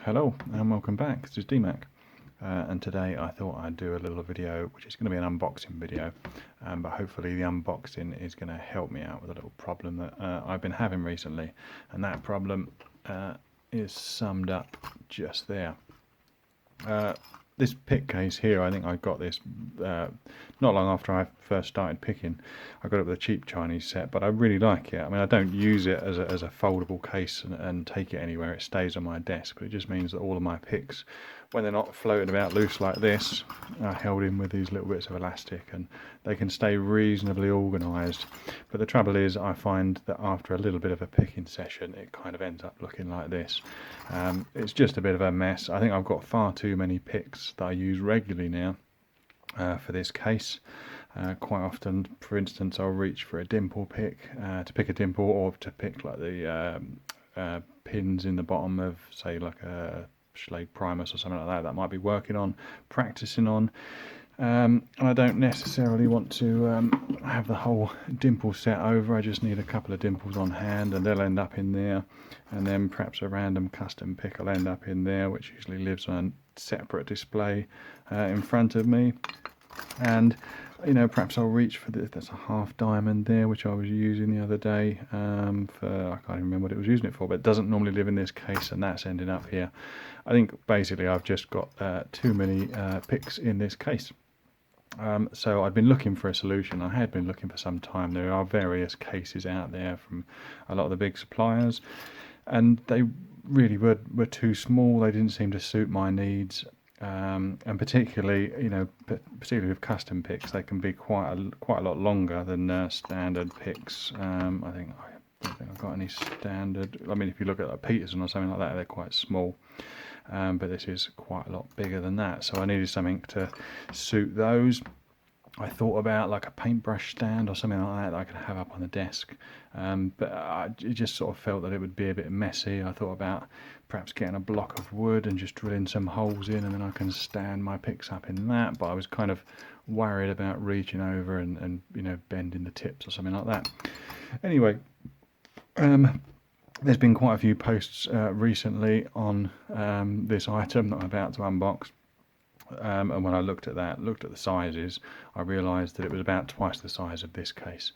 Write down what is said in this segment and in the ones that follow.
Hello and welcome back. This is DMAC and today I thought I'd do a little video which is going to be an unboxing video, but hopefully the unboxing is going to help me out with a little problem that I've been having recently, and that problem is summed up just there. This pick case here, I think I got this not long after I first started picking. I got it with a cheap Chinese set, but I really like it. I mean, I don't use it as a foldable case and take it anywhere. It stays on my desk, but it just means that all of my picks, when they're not floating about loose like this, are held in with these little bits of elastic, and they can stay reasonably organised. But the trouble is, I find that after a little bit of a picking session, it kind of ends up looking like this. It's just a bit of a mess. I think I've got far too many picks that I use regularly now for this case. Quite often, for instance, I'll reach for a dimple pick to pick a dimple, or to pick like the pins in the bottom of, say, like a Schlage Primus or something like that I might be working on, practicing on. And I don't necessarily want to have the whole dimple set over. I just need a couple of dimples on hand, and they'll end up in there, and then perhaps a random custom pick will end up in there, which usually lives on a separate display in front of me. And perhaps I'll reach for this. That's a half diamond there, which I was using the other day for, I can't even remember what it was using it for, but it doesn't normally live in this case, and that's ending up here. I think basically I've just got too many picks in this case. So I've been looking for a solution. I had been looking for some time. There are various cases out there from a lot of the big suppliers, and they really were too small. They didn't seem to suit my needs. And particularly, particularly with custom picks, they can be quite a lot longer than standard picks. I don't think I've got any standard. I mean, if you look at like Peterson or something like that, they're quite small. But this is quite a lot bigger than that, so I needed something to suit those. I thought about like a paintbrush stand or something like that I could have up on the desk, but it just sort of felt that it would be a bit messy. I thought about perhaps getting a block of wood and just drilling some holes in, and then I can stand my picks up in that, but I was kind of worried about reaching over and bending the tips or something like that. Anyway, there's been quite a few posts recently on this item that I'm about to unbox. And when I looked at the sizes, I realised that it was about twice the size of this case,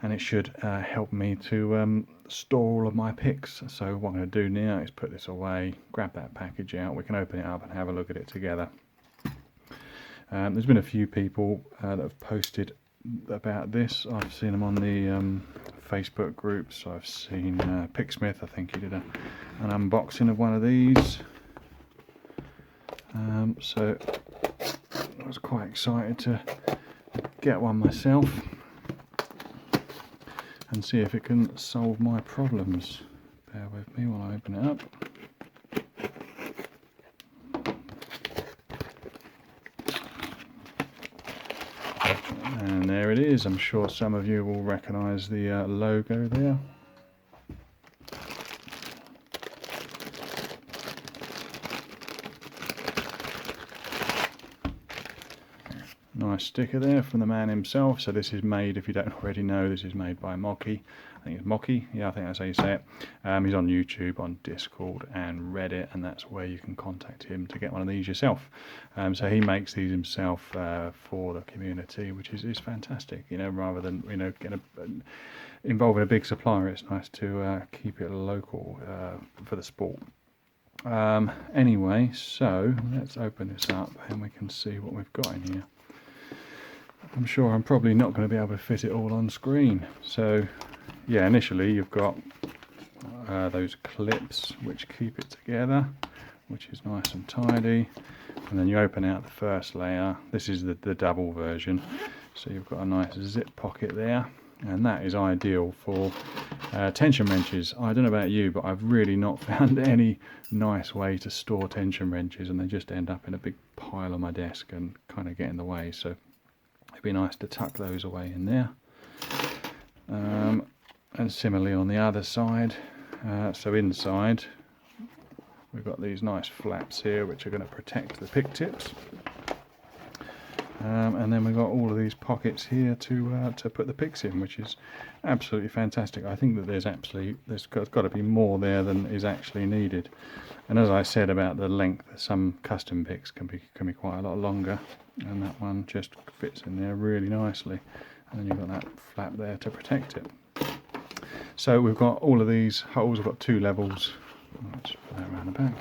and it should help me to store all of my picks. So what I'm going to do now is put this away, grab that package out, we can open it up and have a look at it together. There's been a few people that have posted about this. I've seen them on the Facebook groups. I've seen Picksmith, I think he did an unboxing of one of these. So I was quite excited to get one myself and see if it can solve my problems. Bear with me while I open it up. And there it is. I'm sure some of you will recognise the logo there. Nice sticker there from the man himself. So this is made, if you don't already know, this is made by Moki. I think it's Moki, yeah, I think that's how you say it. He's on YouTube, on Discord and Reddit, and that's where you can contact him to get one of these yourself. So he makes these himself for the community, which is fantastic. Rather than involving a big supplier, it's nice to keep it local for the sport. Anyway, so let's open this up and we can see what we've got in here. I'm sure I'm probably not going to be able to fit it all on screen. So yeah, initially you've got those clips which keep it together, which is nice and tidy, and then you open out the first layer. This is the double version, so you've got a nice zip pocket there, and that is ideal for tension wrenches. I don't know about you, but I've really not found any nice way to store tension wrenches, and they just end up in a big pile on my desk and kind of get in the way. So it'd be nice to tuck those away in there. And similarly on the other side, so inside we've got these nice flaps here which are going to protect the pick tips. And then we've got all of these pockets here to put the picks in, which is absolutely fantastic. I think that there's got to be more there than is actually needed. And as I said about the length, some custom picks can be quite a lot longer, and that one just fits in there really nicely. And then you've got that flap there to protect it. So we've got all of these holes. We've got two levels. Let's put that around the back.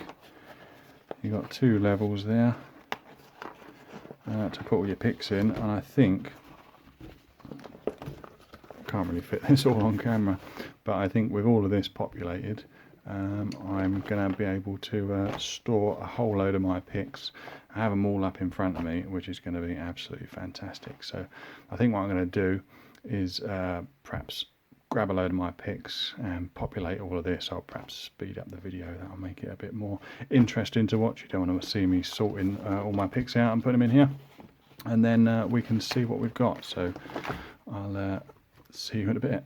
You've got two levels there to put all your picks in, and I think I can't really fit this all on camera, but I think with all of this populated, I'm going to be able to store a whole load of my picks, have them all up in front of me, which is going to be absolutely fantastic. So I think what I'm going to do is perhaps grab a load of my picks and populate all of this. I'll perhaps speed up the video, that'll make it a bit more interesting to watch. You don't want to see me sorting all my picks out and putting them in here, and then we can see what we've got. So I'll see you in a bit.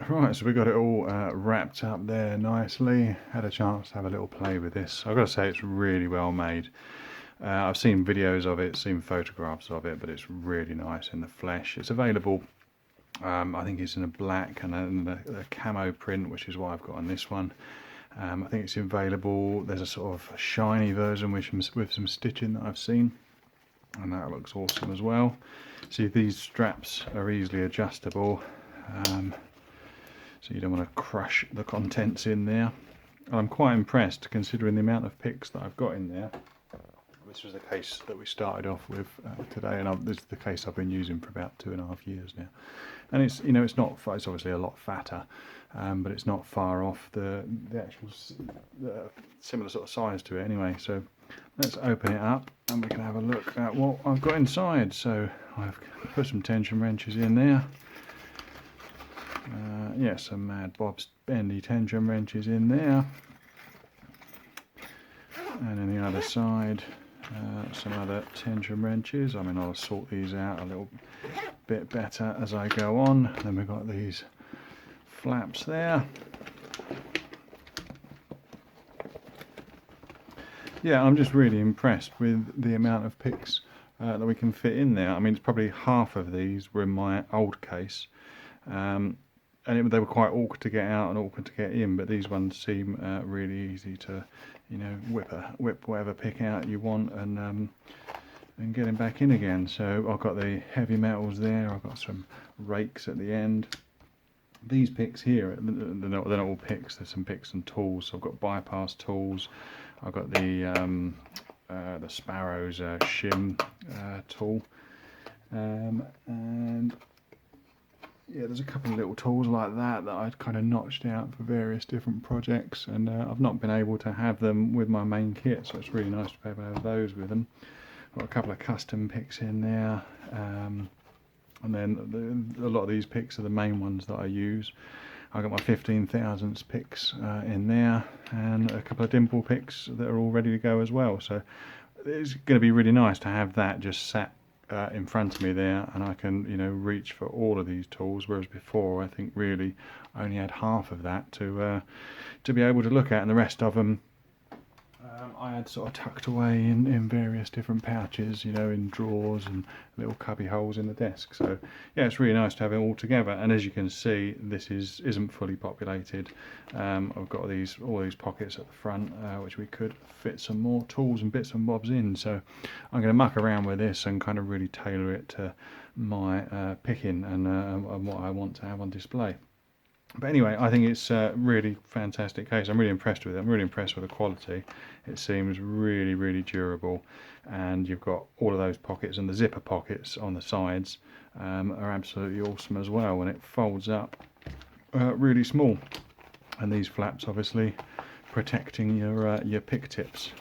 Right, so we got it all wrapped up there nicely. Had a chance to have a little play with this. I've got to say it's really well made. I've seen videos of it, seen photographs of it, but it's really nice in the flesh. It's available, I think it's in a black and a camo print, which is what I've got on this one. I think it's available, there's a sort of shiny version with some stitching that I've seen, and that looks awesome as well. See, these straps are easily adjustable. So you don't want to crush the contents in there. And I'm quite impressed considering the amount of picks that I've got in there. This was the case that we started off with today, and this is the case I've been using for about 2.5 years now. And it's, you know, it's obviously a lot fatter, but it's not far off the actual similar sort of size to it anyway. So let's open it up and we can have a look at what I've got inside. So I've put some tension wrenches in there. Yeah, some Mad Bob's bendy tension wrenches in there, and on the other side some other tension wrenches. I mean, I'll sort these out a little bit better as I go on. Then we've got these flaps there. Yeah, I'm just really impressed with the amount of picks that we can fit in there. I mean, it's probably half of these were in my old case. And they were quite awkward to get out and awkward to get in, but these ones seem really easy to, you know, whip whatever pick out you want and get them back in again. So I've got the heavy metals there. I've got some rakes at the end. These picks here, they're not all picks. There's some picks and tools. So I've got bypass tools. I've got the Sparrow's shim tool, and yeah, there's a couple of little tools like that I'd kind of notched out for various different projects, and I've not been able to have them with my main kit, so it's really nice to be able to have those with them. Got a couple of custom picks in there, and then a lot of these picks are the main ones that I use. I've got my 15 thousandths picks in there, and a couple of dimple picks that are all ready to go as well. So it's going to be really nice to have that just sat in front of me there, and I can, you know, reach for all of these tools, whereas before I think really I only had half of that to be able to look at, and the rest of them I had sort of tucked away in various different pouches, you know, in drawers and little cubby holes in the desk. So yeah, it's really nice to have it all together. And as you can see, this isn't fully populated. I've got all these pockets at the front, which we could fit some more tools and bits and bobs in. So I'm going to muck around with this and kind of really tailor it to my picking and what I want to have on display. But anyway, I think it's a really fantastic case. I'm really impressed with it. I'm really impressed with the quality. It seems really, really durable. And you've got all of those pockets, and the zipper pockets on the sides are absolutely awesome as well. And it folds up really small. And these flaps obviously protecting your pick tips.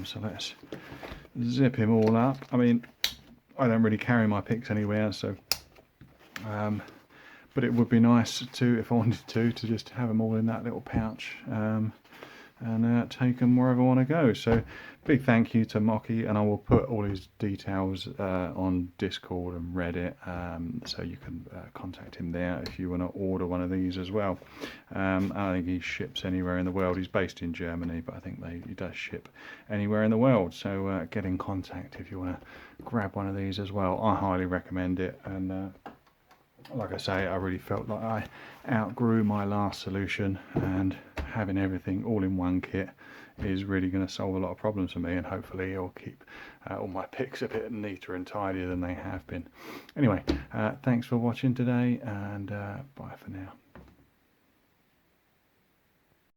So let's zip him all up. I mean, I don't really carry my picks anywhere, so but it would be nice to, if I wanted to just have them all in that little pouch and take them wherever I want to go. So big thank you to Moki, and I will put all his details on Discord and Reddit, so you can contact him there if you want to order one of these as well. I think he ships anywhere in the world. He's based in Germany, but I think he does ship anywhere in the world, so get in contact if you want to grab one of these as well. I highly recommend it, and like I say, I really felt like I outgrew my last solution, and having everything all in one kit is really going to solve a lot of problems for me, and hopefully it'll keep all my picks a bit neater and tidier than they have been. Anyway, thanks for watching today, and bye for now.